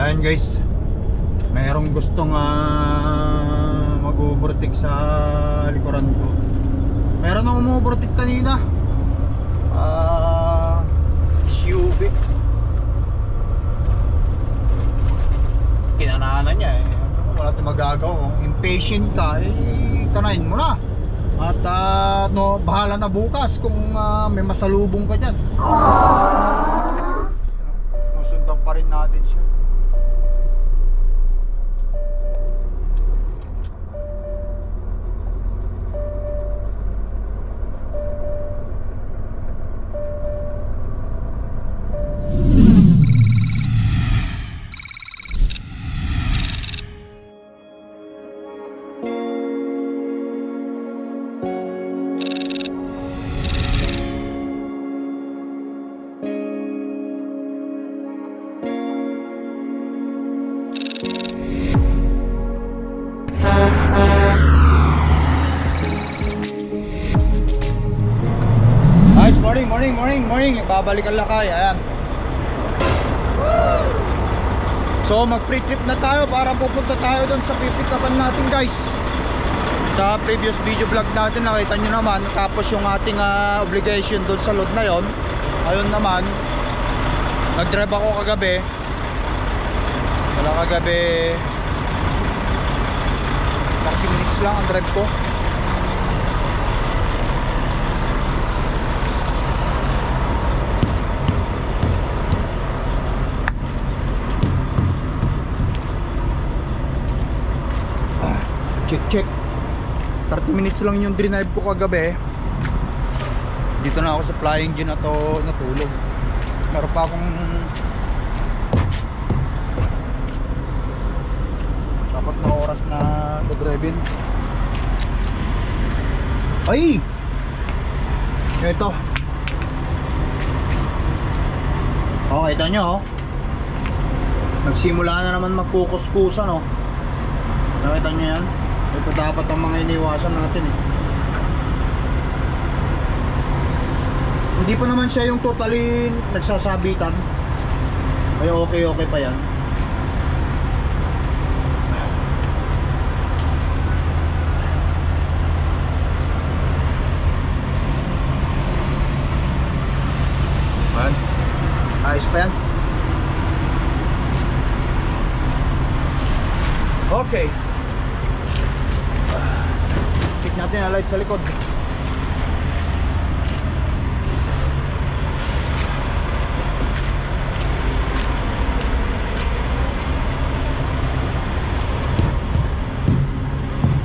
Ayan guys, mayroong gustong mag-overtake sa likuran ko. Meron na umu-overtake kanina, SUV. Kinananan niya eh. Wala tayong magagawa. Impatient ka, tanayin mo na. At no, bahala na bukas kung may masalubong ka dyan. Susundan pa rin natin siya. Morning. Babalik ang lakay. Ayan. So mag-pre-trip na tayo para pupunta tayo doon sa pipikapan natin guys. Sa previous video vlog natin nakita nyo naman, tapos yung ating obligation doon sa load na yon. Ayun naman, nag-drive ako kagabi. Wala kagabi 30 minutes lang ang drive ko. Check 30 minutes lang yung drive ko kagabi. Dito na ako sa flying gym na to natulog. Meron pa akong dapat na oras na dodrivin. Ay! Ito. Okay, kita nyo oh. Nagsimula na naman magkukuskusan oh. Nakita nyo yan? Ito dapat ang mga iniwasan natin eh. Hindi pa naman siya yung totally nagsasabitan. Ay okay pa yan. Ayan. Ayos pa yan. Okay. Check natin ang light sa likod.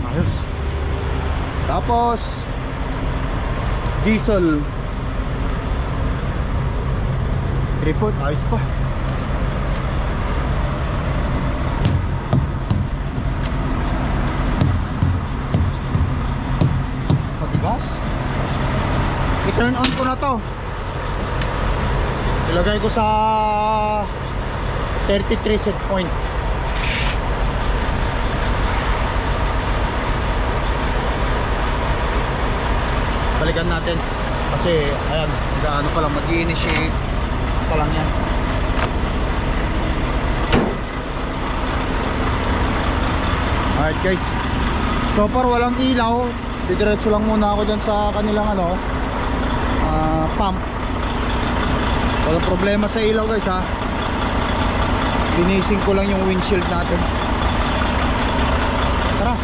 Ayos. Tapos diesel tripod, ayos pa. I-turn on ko na to. Ilagay ko sa 33 set point. Balikan natin kasi ayan, ano pa lang, mag-i-initiate pa lang yan. Alright guys, so far walang ilaw. Didiretso lang muna ako dyan sa kanilang pump. Walang problema sa ilaw guys ha. Linising ko lang yung windshield natin. Tara.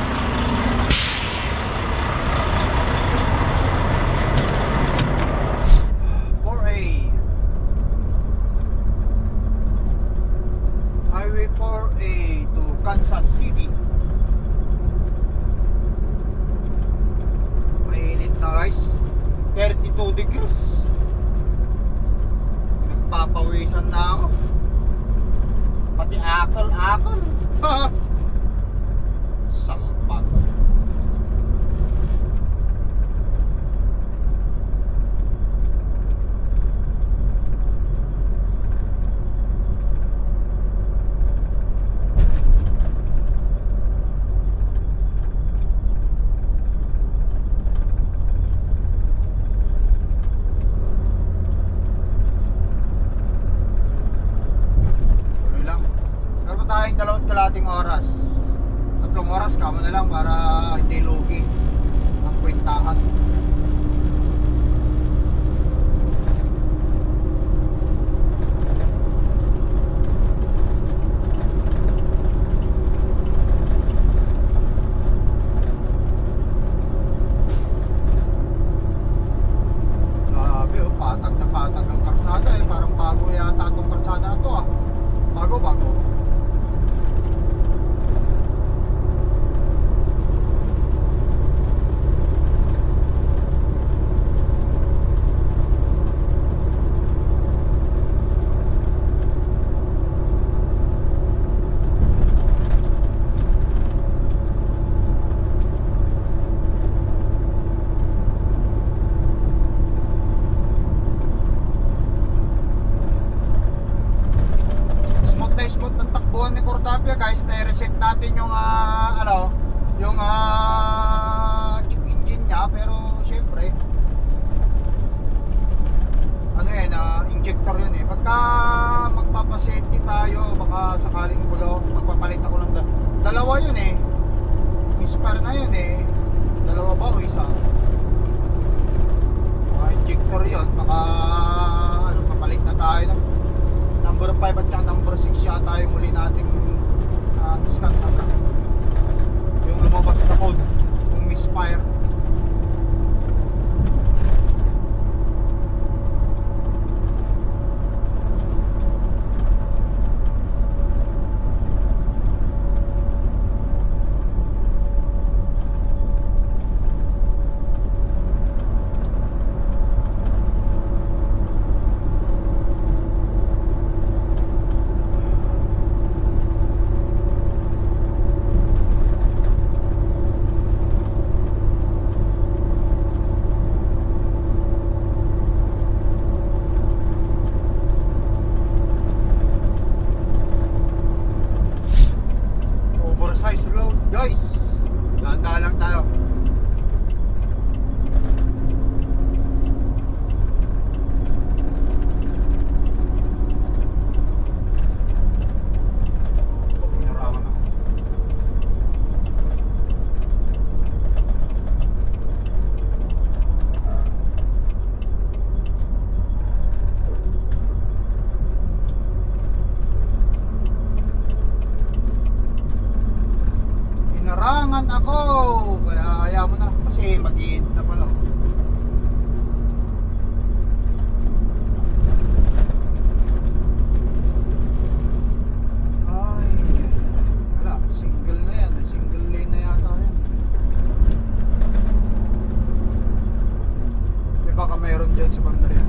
Highway 4A to Kansas City. Mainit na guys, 32 degrees. Nagpapawisan na ako. Pati akal-akal. Salpag. tayong 2.5 oras. 3 oras kamo na lang para hindi lugi ang kwentahan. Grabe oh, patag na patag ang karsada eh. Parang bago yata itong karsada na to ah. Bago. Smooth ng takbuhan ni Cortapia guys. Na-reset natin yung yung check engine niya, pero syempre ano yan, injector yun eh. Pagka magpapasafety tayo, baka sakaling magpapalit ako ng dalawa yun eh. Misfire na yun eh. Dalawa ba o isa? Injector yun, baka papalit na tayo ng number 5 at saka number 6 yata yung muli nating scan sa truck. Yung lumabas na code, yung misfire. Oversized road guys, dahan-dahan lang tayo. Pinarangan ako. Narangan ako, kaya ayaw mo na kasi mag-iit na pala. Ay, wala, single na yan, single lane na yata yan. Di baka mayroon dyan sa bandar yan.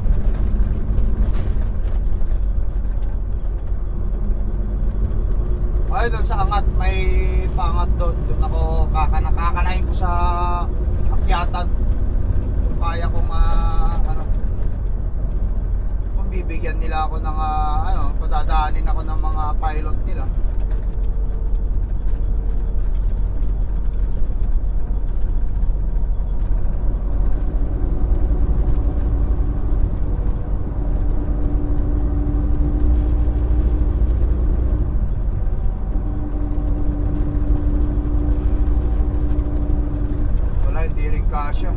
Ay, doon sa angat, may pangat doon. Doon ako kakanain ko sa akyatan. Kung kaya kong kung bibigyan nila ako ng padadaanin ako ng mga pilot nila. Hindi rin kasya.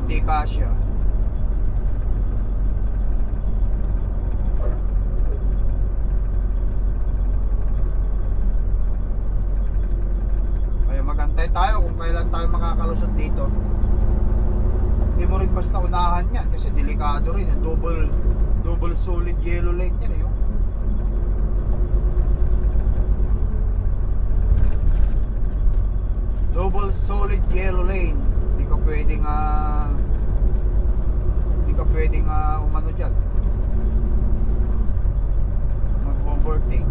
Hindi kasya. Kaya magantay tayo kung kailan tayo makakalusot dito. Hindi mo rin basta unahan yan kasi delikado rin yan. Double solid yellow lane yan eh. Double solid yellow lane. Hindi ka pwedeng umano dyan, mag-overtake.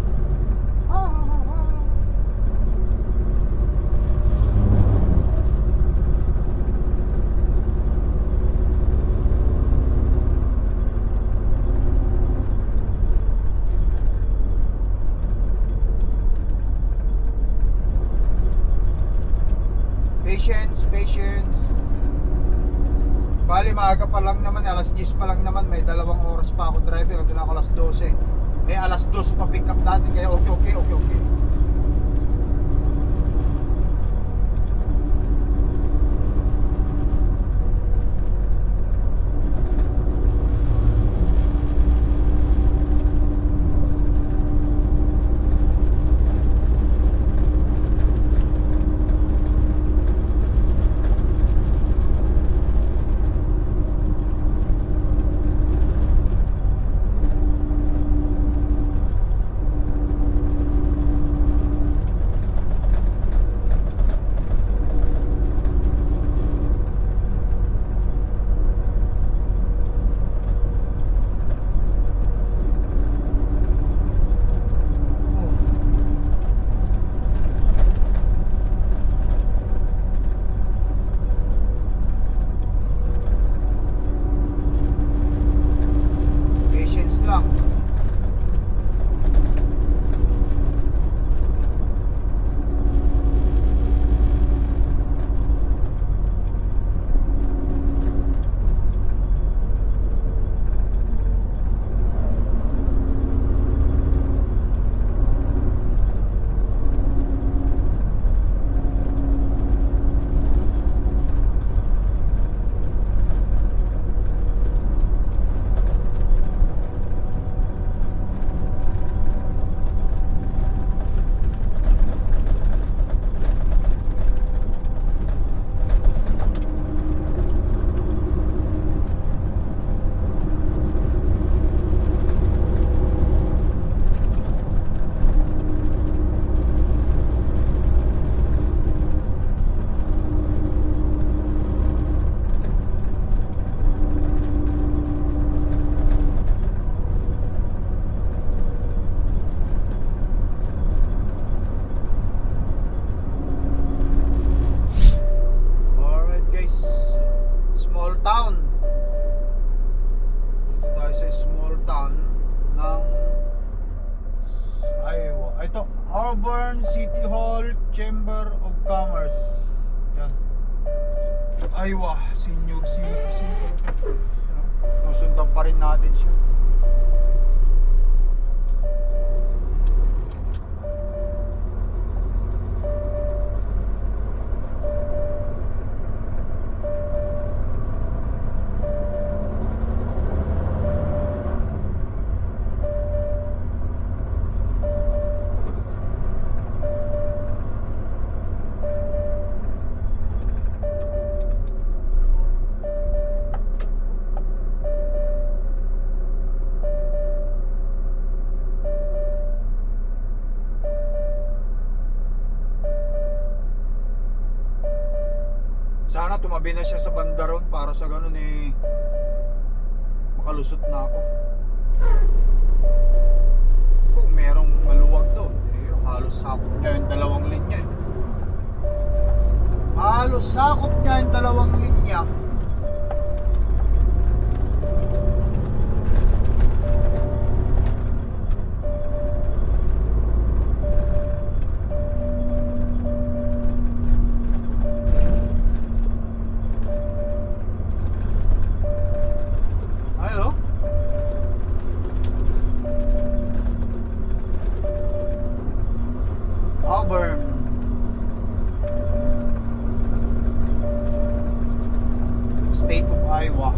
patience. Bali, maaga pa lang naman, alas 10 pa lang naman, may 2 oras pa ako driving, ito na ako alas 12. May alas 2 pa pick up natin, kaya okay. Patience lang. Alright guys, small town. Dito tayo sa small town ng Iowa. Ito, Auburn City Hall Chamber of Commerce. Yan. Iowa, senior citizen. Nusundan pa rin natin siya. Sana tumabi na siya sa banda ron para sa ganun makalusot na ako. Kung merong maluwag doon, halos sakop niya yung 2 linya. Halos sakop niya yung 2 linya. Auburn. State of Iowa.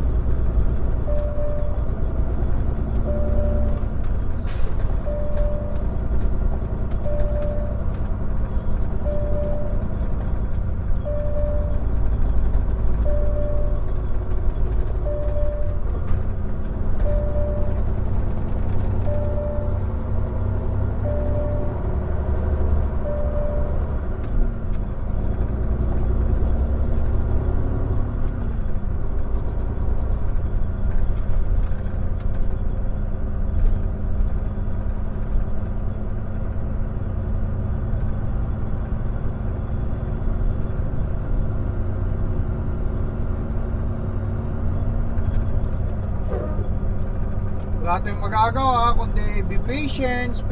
Wala tayong magagawa kundi be patience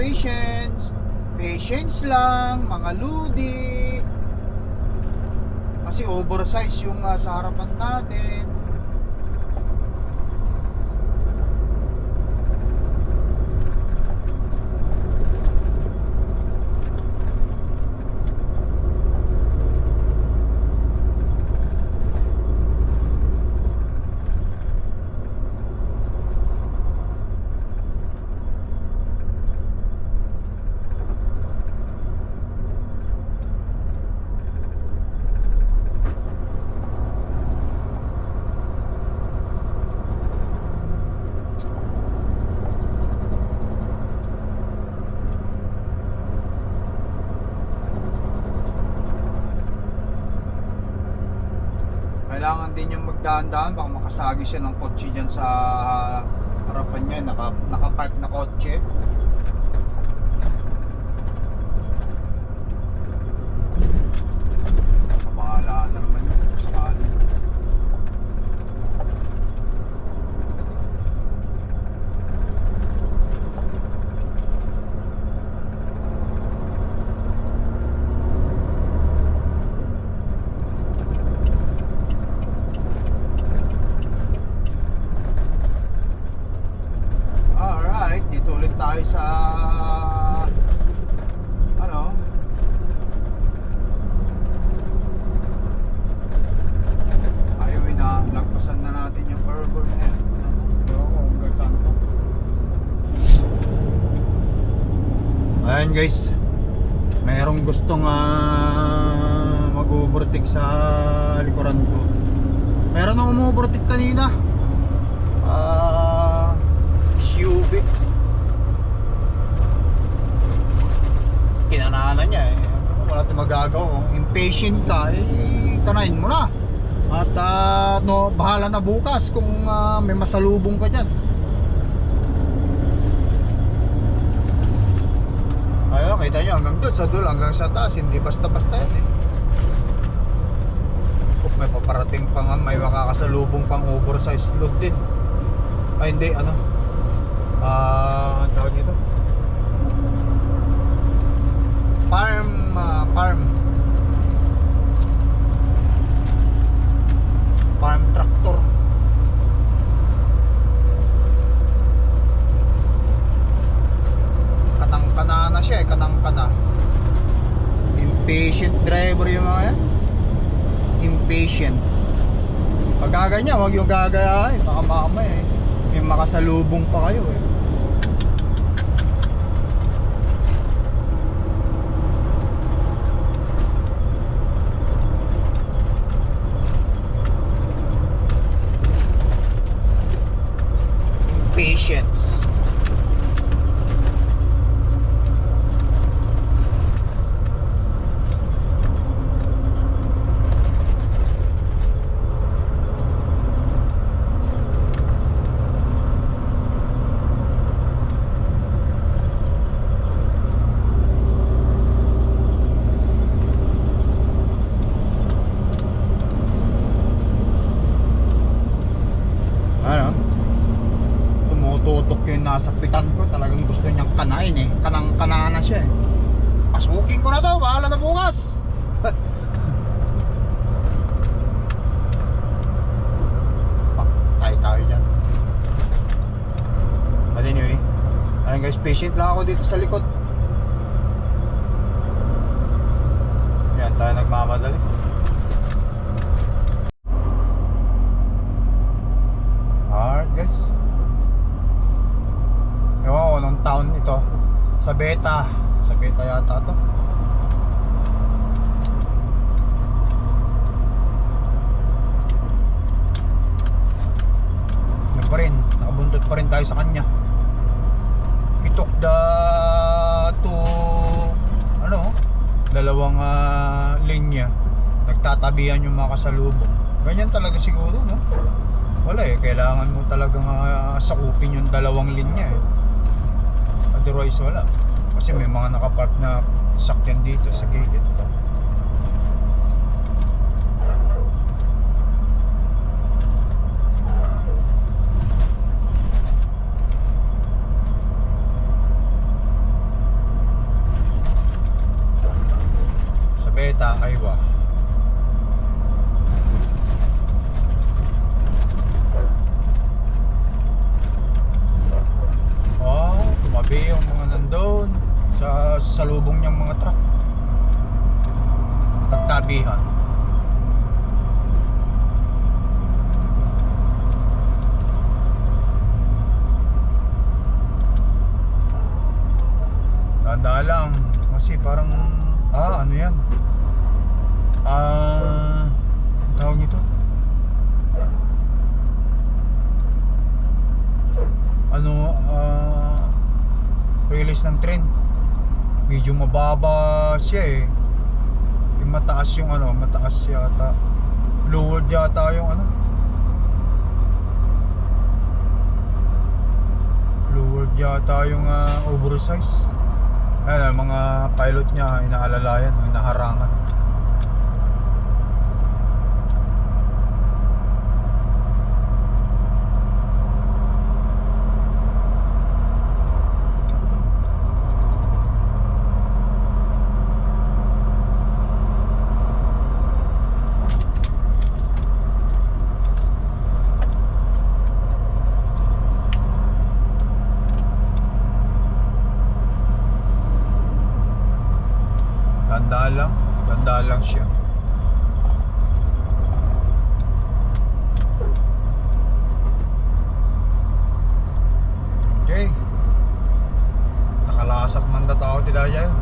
lang mga ludi. Kasi oversize yung sa harapan natin. Kailangan din yung magdahan-dahan, baka makasagi siya ng kotse dyan sa harapan niya, nakapark na kotse. Kabahala na naman yun kung sakali. Dito ulit tayo sa highway na lagpasan na natin yung curve na yan. Hanggang saan to? Ayan guys, mayroong gustong mag-overtake sa likuran ko. Meron akong mag-overtake kanina, SUV. Kinanana niya wala tayong magagawa. Impatient ka, kanain mo na. At bahala na bukas kung may masalubong ka dyan. Ayun, kita nyo hanggang doon sa dulo, hanggang sa taas. Hindi basta-basta yan Kung may paparating pa nga, may makakasalubong pang oversized load din. Ay hindi, tawag nito farm tractor. Kanang-kana na siya kanang-kana. Impatient driver yung mga yan. Impatient. Pag gaganyan, huwag yung gagayahin, baka mamaya may makasalubong pa kayo Patience. Tumututok yung nasa pitan ko, talagang gusto niyang kanain kanang-kana na siya Pasukin ko na daw, bahala na bukas. Tayo dyan. But anyway, ayun guys, patient lang ako dito sa likod. Yan, tayo nagmamadali. Alright guys, ewan ko nung town ito. Sa Beta yata to. Yan pa rin, nakabuntot pa rin tayo sa kanya. We took the dalawang linya. Nagtatabihan yung mga kasalubong. Ganyan talaga siguro, no? Wala kailangan mo talagang sakupin yung dalawang linya Otherwise wala. Kasi may mga nakapark na sakyan dito sa gilid. Sa Beta, Aywa. Grabe yung mga nandun sa salubong niyang mga truck. Tagtabihan. Tanda lang kasi parang ano yan, ang tawag nito, release ng tren. Medyo mababa siya eh. Yung mataas yung mataas yata. Lowered yata yung lowered yata yung oversize. Ayan, mga pilot niya inaalalayan, inaharangan. Tanda lang siya. Okay. Nakalasat man da tao tidaya yun.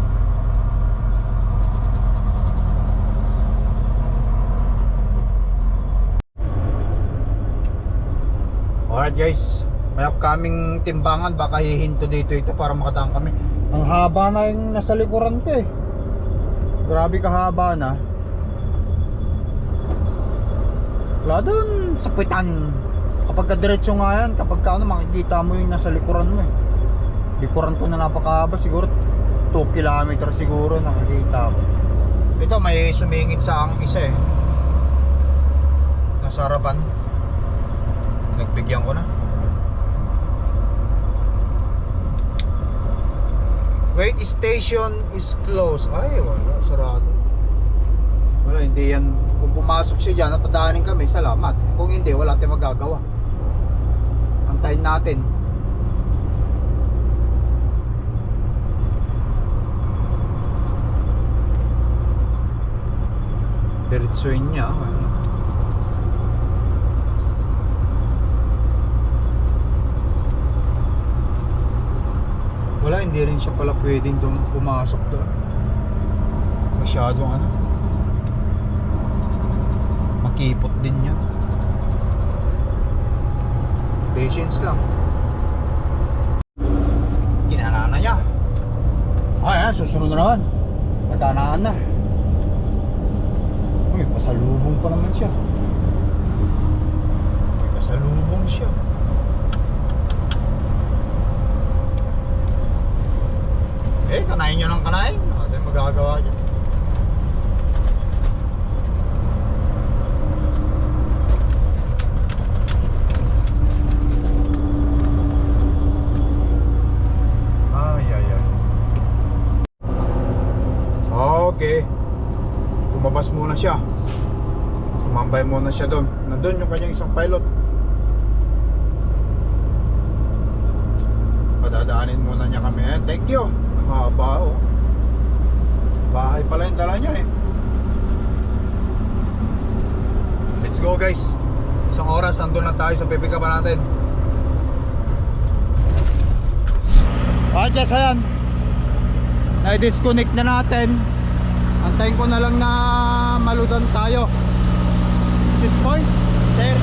Alright guys, may upcoming timbangan, baka hihinto dito ito para makadaan kami. Ang haba na yung nasa likuran ko eh. Grabe kahaba na. Wala doon sa puwitan. Kapag ka-diretso nga yan, kapag ka makikita mo yung nasa likuran mo eh. Likuran ko na napakahaba, siguro 2 kilometer siguro nakikita ko. Ito may sumingit sa ang isa eh. Nasa harapan. Nagbigyan ko na. Wait station is closed. Ay wala, sarado. Wala, hindi yan. Kung pumasok siya dyan, napadaanin kami, salamat. Kung hindi, wala tayong magagawa. Antayin natin. Diretsuin niya. Wala, hindi rin siya pala pwedeng pumasok doon. Masyadong makipot din yan. Patience lang. Ginanaan na niya. Ayan, susunod na naman. Nagkanaan na. Uy, pasalubong pa naman siya. May pasalubong siya. Kanain nyo ng kanain. Ano tayong magagawa dyan? Okay. Lumabas muna siya. Sumambay muna siya doon. Nandun yung kanyang isang pilot. Padadaanin muna niya kami. Thank you. Haba oh. Bahay pala yung dala niya eh. Let's go guys. Isang oras nandun na tayo sa pipick up natin. Alright guys, ayan, na-disconnect na natin. Antayin ko na lang na maludan tayo. Exit point 30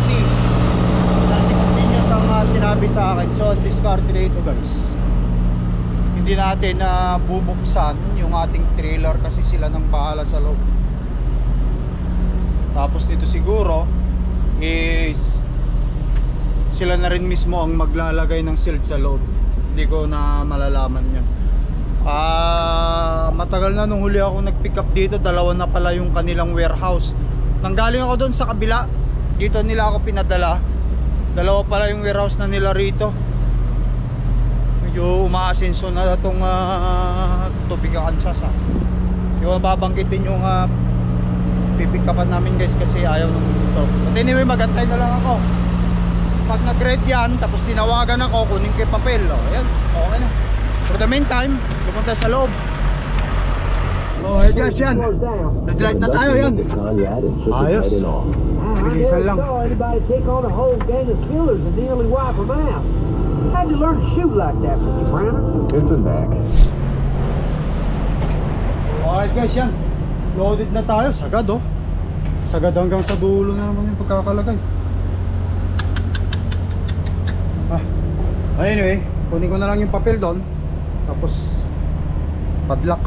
continuous ang sinabi sa akin. So discard dito guys. Hindi natin na bubuksan yung ating trailer kasi sila nang bahala sa loob. Tapos dito siguro is sila na rin mismo ang maglalagay ng shield sa loob. Hindi ko na malalaman yan. Matagal na nung huli ako nag-pick up dito, dalawa na pala yung kanilang warehouse. Nanggaling ako doon sa kabila, dito nila ako pinadala. Dalawa pala yung warehouse na nila rito. Medyo umaasenso na itong Topeka, Kansas yung babanggitin yung pipick upan namin guys kasi ayaw nung ito. But anyway, magantay na lang ako. Pag nag-read yan, tapos tinawagan ako, kunin ko yung papel. Ayan, okay na. For the meantime, pupunta sa loob. Oh, hey guys, yan. Red light na tayo, yan. Ayos. Bilisan lang. Anybody take on a whole gang of killers and nearly wipe them out. How'd you learn to shoot like that, Mr. Brandon? It's a knack. Alright guys, yan. Loaded na tayo. Sagad oh. Sagad hanggang sa dulo na naman yung pagkakalagay. Anyway, kunin ko na lang yung papel doon. Tapos padlock.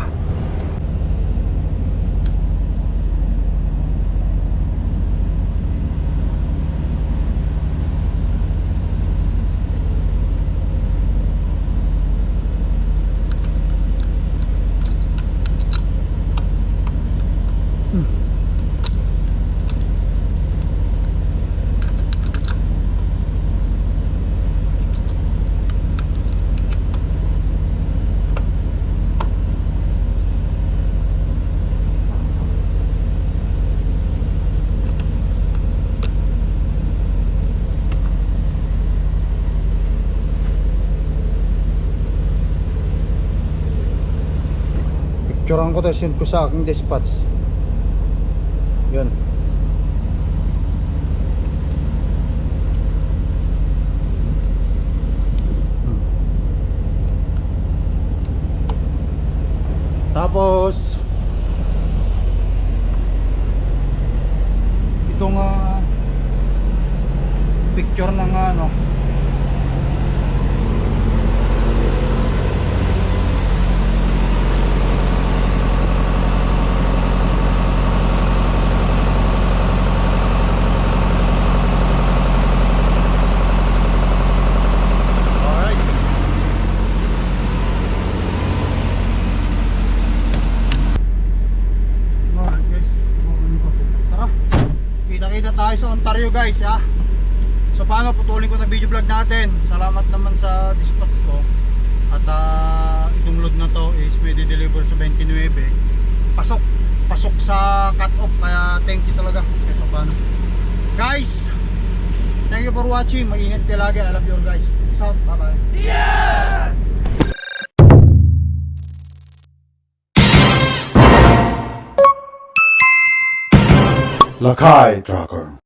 Picturean ko to, send ko sa aking dispatch. Yun. Tapos itong picture ng ano, tayo sa Ontario guys ha. So paano, putulin ko na video vlog natin. Salamat naman sa dispatch ko. At itong load na to is may deliver sa 29. Pasok sa cut off. Kaya thank you talaga. Ito paano guys, thank you for watching. Mag-ingat kayo lagi. I love you all guys. Peace out. Bye bye. Yes! Lakai Tracker.